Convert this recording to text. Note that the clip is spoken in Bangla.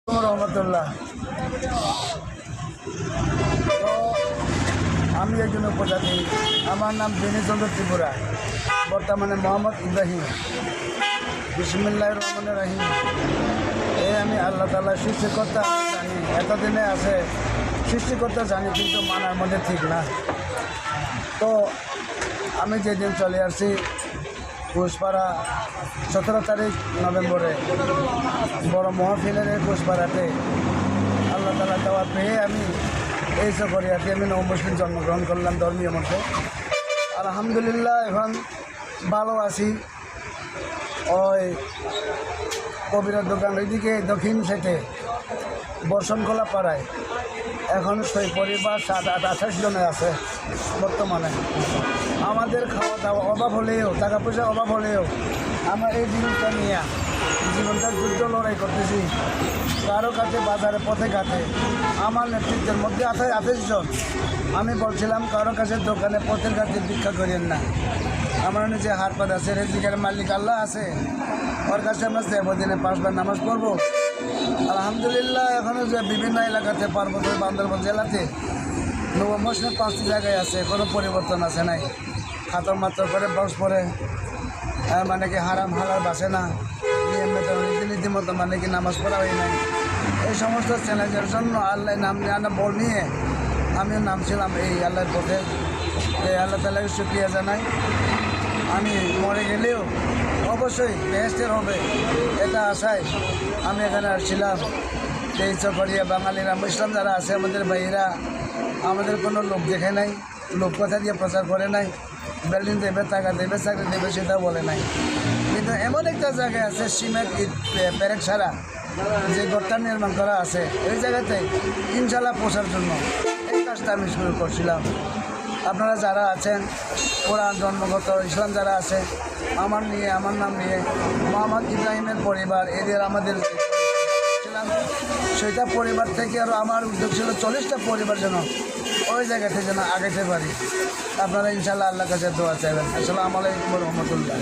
রহমতুল্লাহ। তো আমি একজন উপজাতি, আমার নাম দিনীচন্দ্র ত্রিপুরা, বর্তমানে মোহাম্মদ ইব্রাহিম। বিসমিল্লাহির রহমানির রহিম। আমি আল্লাহ তাআলা সৃষ্টিকর্তা জানি, এতদিনে আছে সৃষ্টিকর্তা জানি, কিন্তু মানার মধ্যে ঠিক না। তো আমি যেদিন চলে আসছি ঘোষপাড়া 17 তারিখ নভেম্বরে বড় মহাফিলের ঘোষপাড়াতে আল্লাহ তাআলা দেওয়া পেয়ে আমি এই সফরিয়াতে আমি নবমুসলিম জন্মগ্রহণ করলাম ধর্মীয় মধ্যে। আলহামদুলিল্লাহ এখন ভালো আছি। ওই কবিরার দোকান ওইদিকে দক্ষিণ সাইডে বর্ষণকলা পাড়ায় এখন সেই পরিবার 7-8-28 জনে আছে বর্তমানে। আমাদের খাওয়া দাওয়া অভাব হলেও, টাকা পয়সা অভাব হলেও আমরা এই জিনিসটা নিয়ে জীবনটা যুদ্ধ লড়াই করতেছি। কারো কাছে বাজারে পথে ঘাটে আমার নেতৃত্বের মধ্যে 28 জন। আমি বলছিলাম কারো কাছে দোকানে পথের ঘাটে ভিক্ষা করেন না, আমরা নিজে হাট পাত আছে, রেজিকের মালিক আল্লাহ আছে, ওর কাছে আমরা দিনে 5 বার নামাজ পড়বো। আলহামদুলিল্লাহ এখনও যে বিভিন্ন এলাকাতে পার্বত্য বান্দরবান জেলাতে নবমুসলিম 5টি জায়গায় আছে, কোনো পরিবর্তন আছে নাই। খাতর মাত্র করে বক্স পরে মানে কি হারাম হালাল বাসে না, নিয়ম মতো রীতিমতো মানে কি নামাজ পড়া হয় নাই। এই সমস্ত চ্যালেঞ্জের জন্য আল্লাহ নাম বল নিয়ে আমিও নামছিলাম এই আল্লাহর পথে। এই আল্লাহ তাআলাকে শুকরিয়া জানাই। আমি মরে গেলেও অবশ্যই বেহেশতের হবে এটা আশায় আমি এখানে আসছিলাম। এই চকরিয়া বাঙালিরা মুসলিম যারা আছে আমাদের ভাইয়েরা, আমাদের কোনো লোক দেখে নাই, লোক কথা দিয়ে প্রচার করে নাই, বিল্ডিং দেবে, টাকা দেবে, চাকরি দেবে সেটাও বলে নাই। কিন্তু এমন একটা জায়গায় আছে সিমেন্ট ইট প্যারেক ছাড়া যে ঘরটা নির্মাণ করা আছে, ওই জায়গাতে ইনশাল্লাহ পৌঁছার জন্য এই কাজটা আমি শুরু করছিলাম। আপনারা যারা আছেন কোরআন জন্মগত ইসলাম যারা আছে, আমার নাম নিয়ে মোহাম্মদ ইব্রাহিমের পরিবার, এদের আমাদের ছিলাম সেটা পরিবার থেকে আরও আমার উদ্যোগ ছিল 40টা পরিবার যেন ওই জায়গাতে যেন আগাইতে পারি। আপনারা ইনশাল্লাহ আল্লাহর কাছে দোয়া চাইবেন। আসসালামু আলাইকুম ওয়া রাহমাতুল্লাহ।